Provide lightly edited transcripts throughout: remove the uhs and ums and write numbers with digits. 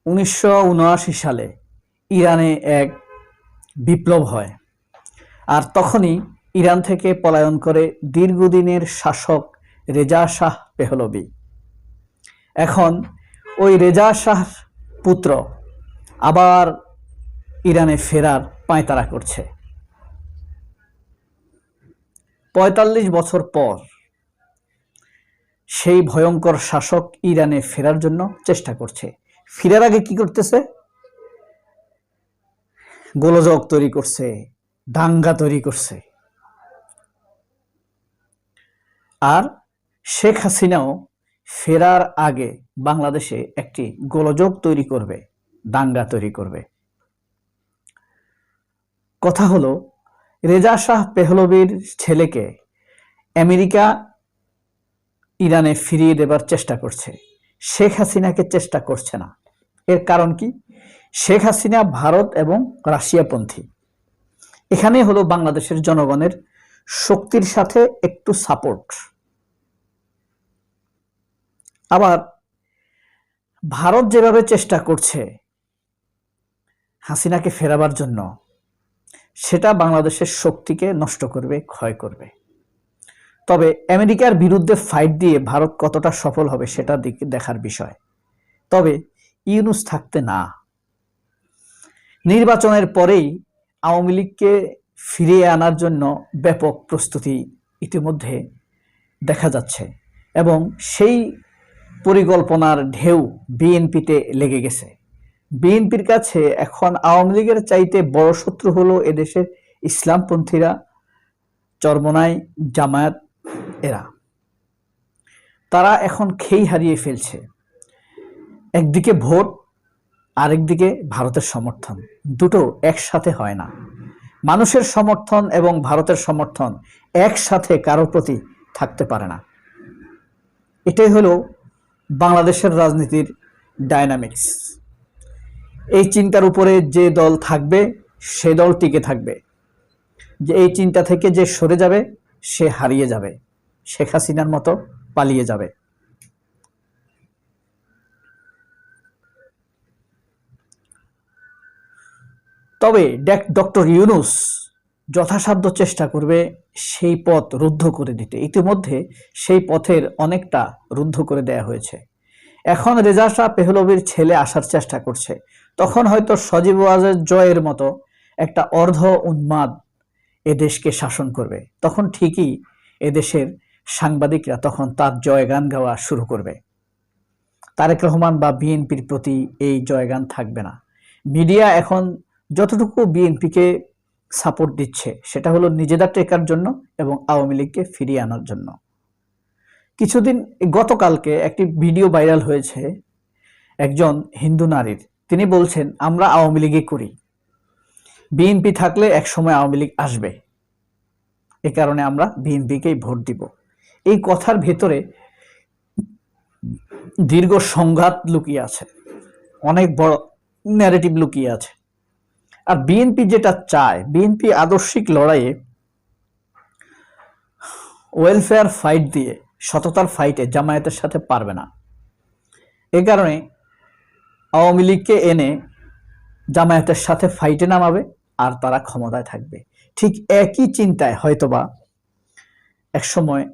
1979 সালে ইরানে এক বিপ্লব হয়, আর তখনই ইরান থেকে পলায়ন করে দীর্ঘদিনের শাসক রেজা শাহ পেহলভি। এখন ওই রেজা শাহ পুত্র আবার ইরানে ফেরার পাঁয়তারা করছে। ৪৫ বছর পর সেই ভয়ঙ্কর শাসক ইরানে ফেরার জন্য চেষ্টা করছে। ফেরার আগে কি করতেছে? গোলযোগ তৈরি করছে, দাঙ্গা তৈরি করছে। আর শেখ হাসিনাও ফেরার আগে বাংলাদেশে একটি গোলযোগ তৈরি করবে, দাঙ্গা তৈরি করবে। কথা হলো, রেজা শাহ পেহলভির ছেলেকে আমেরিকা ইরানে ফিরিয়ে দেবার চেষ্টা করছে, শেখ হাসিনাকে চেষ্টা করছে না। এর কারণ কি? শেখ হাসিনা ভারত এবং রাশিয়াপন্থী। এখানে হলো বাংলাদেশের জনগণের শক্তির সাথে একটু সাপোর্ট। আবার ভারত যেভাবে চেষ্টা করছে হাসিনাকে ফেরাবার জন্য, সেটা বাংলাদেশের শক্তিকে নষ্ট করবে, ক্ষয় করবে। তবে আমেরিকার বিরুদ্ধে ফাইট দিয়ে ভারত কতটা সফল হবে সেটা দেখার বিষয়। তবে ইউনূস থাকতে না, নির্বাচনের পরেই আওয়ামী লীগকে ফিরিয়ে আনার জন্য ব্যাপক প্রস্তুতি ইতিমধ্যে দেখা যাচ্ছে, এবং সেই পরিকল্পনার ঢেউ বিএনপিতে লেগে গেছে। বিএনপির কাছে এখন আওয়ামী লীগের চাইতে বড় শত্রু হলো এদেশের ইসলামপন্থীরা, চরমনাই, জামায়াত, এরা। তারা এখন খেই হারিয়ে ফেলছে। একদিকে ভোট, আরেকদিকে ভারতের সমর্থন, দুটো একসাথে হয় না। মানুষের সমর্থন এবং ভারতের সমর্থন একসাথে কারো প্রতি থাকতে পারে না। এটাই হলো বাংলাদেশের রাজনীতির ডায়নামিক্স। এই চিন্তার উপরে যে দল থাকবে সে দল টিকে থাকবে, যে এই চিন্তা থেকে যে সরে যাবে সে হারিয়ে যাবে, শেখ হাসিনার মতো পালিয়ে যাবে। তবে ডক্টর ইউনূস যথাসাধ্য চেষ্টা করবে সেই পথ রুদ্ধ করে দিতে। ইতিমধ্যে সেই পথের অনেকটা রুদ্ধ করে দেয়া হয়েছে। এখন রেজা শাহ পেহলভির ছেলে আসার চেষ্টা করছে। তখন হয়তো সজীব ওয়াজেদ জয়ের মতো একটা অর্ধ উন্মাদ এদেশকে শাসন করবে। তখন ঠিকই এদেশের সাংবাদিকরা তখন তার জয়গান গাওয়া শুরু করবে। তারেক রহমান বা বিএনপির প্রতি এই জয়গান থাকবে না। মিডিয়া এখন যতটুকু বিএনপিকে সাপোর্ট দিচ্ছে সেটা হলো নিজেদের টেকার জন্য এবং আওয়ামী লীগকে ফিরিয়ে আনার জন্য। কিছুদিন গতকালকে একটি ভিডিও ভাইরাল হয়েছে একজন হিন্দু নারীর। তিনি বলছেন, আমরা আওয়ামী লীগে করি, বিএনপি থাকলে একসময় আওয়ামী লীগ আসবে, এ কারণে আমরা বিএনপিকেই ভোট দিব। এই কথার ভেতরে দীর্ঘ সংঘাত লুকিয়ে আছে, অনেক বড় ন্যারেটিভ লুকিয়ে আছে। আর বিএনপি যেটা চায়, বিএনপি আদর্শিক লড়াইয়ে ওয়েলফেয়ার ফাইট দিয়ে, সততার ফাইটে জামায়াতের সাথে পারবে না। এ কারণে আওয়ামী লীগকে এনে জামায়াতের সাথে ফাইটে নামাবে আর তারা ক্ষমতায় থাকবে। ঠিক একই চিন্তায় হয়তোবা একসময়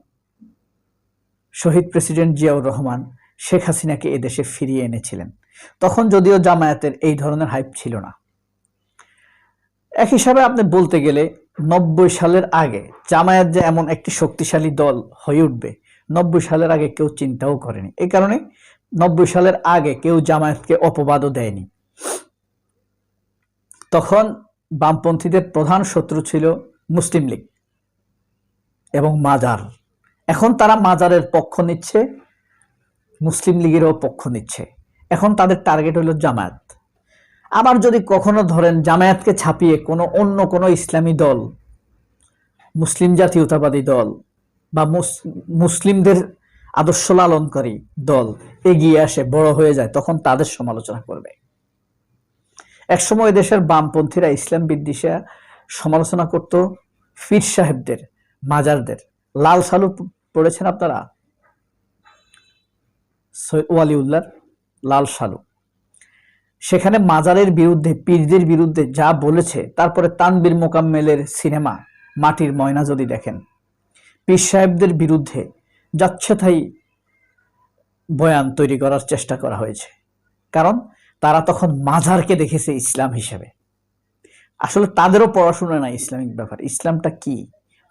শহীদ প্রেসিডেন্ট জিয়াউর রহমান শেখ হাসিনাকে এদেশে ফিরিয়ে এনেছিলেন। তখন যদিও জামায়াতের এই ধরনের হাইপ ছিল না। এক হিসাবে আপনি বলতে গেলে 90 সালের আগে জামায়াত যে এমন একটি শক্তিশালী দল হয়ে উঠবে 90 সালের আগে কেউ চিন্তাও করেনি। এই কারণে 90 সালের আগে কেউ জামায়াতকে অপবাদও দেয়নি। তখন বামপন্থীদের প্রধান শত্রু ছিল মুসলিম লীগ এবং মাজার। এখন তারা মাজারের পক্ষ নিচ্ছে, মুসলিম লীগেরও পক্ষ নিচ্ছে। এখন তাদের টার্গেট হলো জামায়াত। আবার যদি কখনো ধরেন জামায়াতকে ছাপিয়ে অন্য কোনো ইসলামী দল, মুসলিম জাতীয়তাবাদী দল বা মুসলিমদের আদর্শ লালনকারী দল এগিয়ে আসে, বড় হয়ে যায়, তখন তাদের সমালোচনা করবে। একসময় দেশের বামপন্থীরা ইসলাম বিদ্বেষী সমালোচনা করত পীর সাহেবদের, মাজারদের। লাল সালু পড়েছেন আপনারা? সৈয়দ ওয়ালিউল্লাহর লাল সালু। সেখানে মাজারের বিরুদ্ধে, পীরদের বিরুদ্ধে যা বলেছে, তারপরে তানবীর মোকাম্মেলের সিনেমা মাটির ময়না যদি দেখেন, পীর সাহেবদের বিরুদ্ধে যাচ্ছেতাই বয়ান তৈরি করার চেষ্টা করা হয়েছে। কারণ তারা তখন মাজারকে দেখেছে ইসলাম হিসেবে। আসলে তাদেরও পড়াশোনা নাই ইসলামিক ব্যাপার, ইসলামটা কি।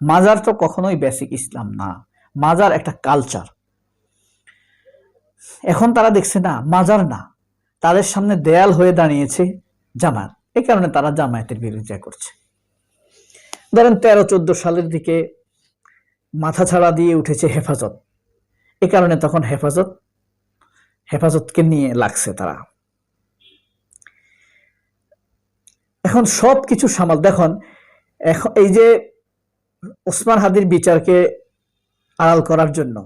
মাজার তো কখনোই বেসিক ইসলাম না, মাজার একটা কালচার। এখন তারা দেখছে না, মাজার না, তাদের সামনে দেয়াল হয়ে দাঁড়িয়েছে জামায়াত। এই কারণে তারা জামায়াতের বিরোধিতা করছে। ধরেন 13-14 সালের দিকে মাথা ছাড়া দিয়ে উঠেছে হেফাজত, এ কারণে তখন হেফাজতকে নিয়ে লাগছে তারা। এখন সব কিছু সামাল দেখুন, এখন এই যে ওসমান হাদির বিচারকে আড়াল করার জন্য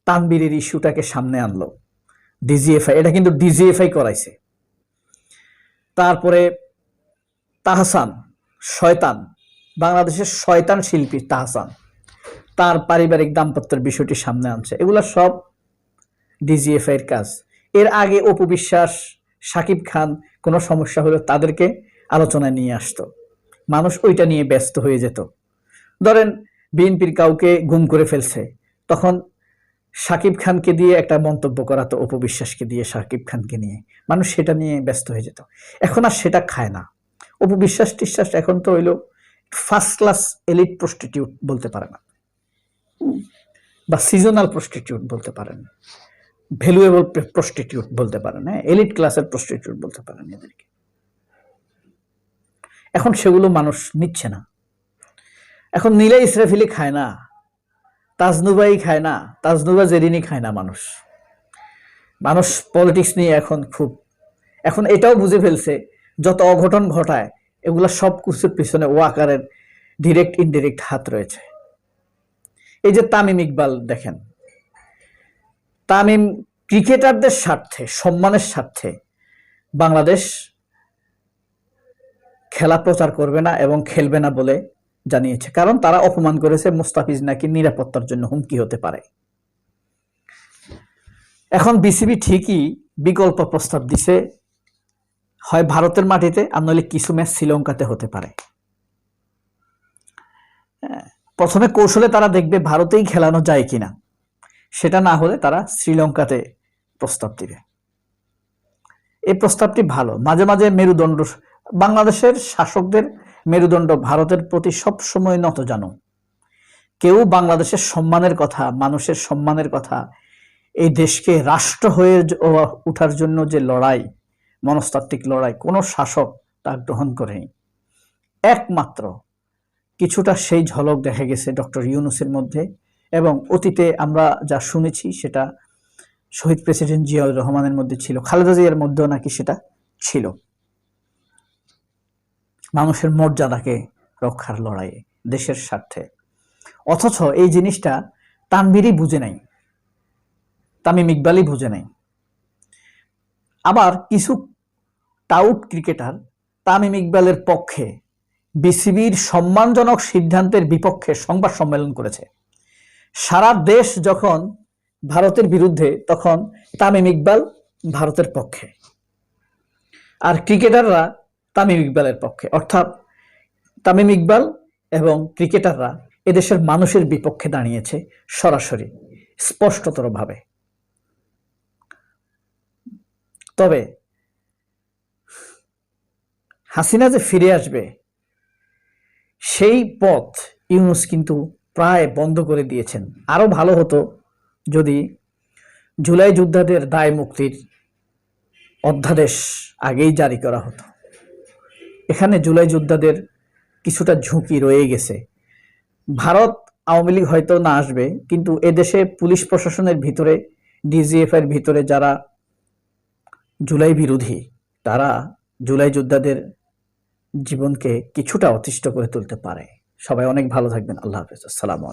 তানবীরের ইস্যুটাকে সামনে আনলো ডিজিএফআই, এটা কিন্তু ডিজিএফআই করাইছে। তারপরে তাহসান, শয়তান, বাংলাদেশের শয়তান শিল্পী তাহসান, তার পারিবারিক দাম্পত্যের বিষয়টি সামনে আনছে। এগুলা সব ডিজিএফআই এর কাজ। এর আগে অপু বিশ্বাস, শাকিব খান কোনো সমস্যা হলে তাদেরকে আলোচনায় নিয়ে আসতো, মানুষ ওইটা নিয়ে ব্যস্ত হয়ে যেত। ধরেন বিএনপির কাউকে গুম করে ফেলছে, তখন শাকিব খানকে দিয়ে একটা মন্তব্য করাতো, অপু বিশ্বাসকে দিয়ে শাকিব খানকে নিয়ে, মানুষ সেটা নিয়ে ব্যস্ত হয়ে যেত। এখন আর সেটা খায় না। অপু বিশ্বাস টিশ্বাস এখন তো হইলো ফার্স্ট ক্লাস এলিট প্রস্টিটিউট বলতে পারে না, বা সিজনাল প্রস্টিটিউট বলতে পারেন, ভ্যালুয়েবল প্রস্টিটিউট বলতে পারেন, হ্যাঁ, এলিট ক্লাসের প্রস্টিটিউট বলতে পারেন এদেরকে। এখন সেগুলো মানুষ নিচ্ছে না। এখন নীলা ইসরাফিলি খায় না, তাজনুবাই খায় না, তাজনুবা জেরিনি খায় না মানুষ পলিটিক্স নিয়ে এখন এটাও বুঝে ফেলছে, যত অঘটন ঘটায় এগুলা সব কিছুর পিছনে ওয়াকারের ডিরেক্ট ইনডিরেক্ট হাত রয়েছে। এই যে তামিম ইকবাল দেখেন, তামিম ক্রিকেটারদের স্বার্থে, সম্মানের স্বার্থে বাংলাদেশ খেলা প্রচার করবে না এবং খেলবে না বলে জানিয়েছে। কারণ তারা অপমান করেছে, মুস্তাফিজ নাকি নিরাপত্তার জন্য হুমকি হতে পারে। এখন বিসিবি ঠিকই বিকল্প প্রস্তাব দিছে, হয় ভারতের মাটিতে আর নইলে কিছু ম্যাচ শ্রীলঙ্কাতে হতে পারে। প্রথমে কৌশলে তারা দেখবে ভারতেই খেলানো যায় কিনা, সেটা না হলে তারা শ্রীলঙ্কাতে প্রস্তাব দিবে। এই প্রস্তাবটি ভালো। মাঝে মাঝে মেরুদণ্ড, বাংলাদেশের শাসকদের মেরুদণ্ড ভারতের প্রতি সব সময় নত জানো। কেউ বাংলাদেশের সম্মানের কথা, মানুষের সম্মানের কথা, এই দেশকে রাষ্ট্র হয়ে ওঠার জন্য যে লড়াই, মনস্তাত্ত্বিক লড়াই, কোনো শাসক তা গ্রহণ করেনি। একমাত্র কিছুটা সেই ঝলক দেখা গেছে ডক্টর ইউনূসের মধ্যে, এবং অতীতে আমরা যা শুনেছি সেটা শহীদ প্রেসিডেন্ট জিয়াউর রহমানের মধ্যে ছিল, খালেদা জিয়ার মধ্যেও নাকি সেটা ছিল, মানুষের মর্যাদাকে রক্ষার লড়াইয়ে, দেশের স্বার্থে। অথচ এই জিনিসটা তানভীরই বুঝে নাই, তামিম ইকবালই বুঝে নাই। আবার কিছু টাউট ক্রিকেটার তামিম ইকবালের পক্ষে বিসিবির সম্মানজনক সিদ্ধান্তের বিপক্ষে সংবাদ সম্মেলন করেছে। সারা দেশ যখন ভারতের বিরুদ্ধে, তখন তামিম ইকবাল ভারতের পক্ষে, আর ক্রিকেটাররা তামিম ইকবালের পক্ষে। অর্থাৎ তামিম ইকবাল এবং ক্রিকেটাররা এদেশের মানুষের বিপক্ষে দাঁড়িয়েছে সরাসরি, স্পষ্টতর ভাবে। তবে হাসিনা যে ফিরে আসবে সেই পথ ইউনূস কিন্তু প্রায় বন্ধ করে দিয়েছেন। আরো ভালো হতো যদি জুলাই যোদ্ধাদের দায় মুক্তির অধ্যাদেশ আগেই জারি করা হতো। এখানে জুলাই যোদ্ধাদের কিছুটা ঝুঁকি রয়ে গেছে। ভারত আওয়ামী লীগ হয়তো না আসবে, কিন্তু এদেশে পুলিশ প্রশাসনের ভিতরে, ডিজিএফআই এর ভিতরে যারা জুলাই বিরোধী, তারা জুলাই যোদ্ধাদের জীবনকে কিছুটা অতিষ্ঠ করে তুলতে পারে। সবাই অনেক ভালো থাকবেন। আল্লাহ হাফেজ। আসসালামু আলাইকুম।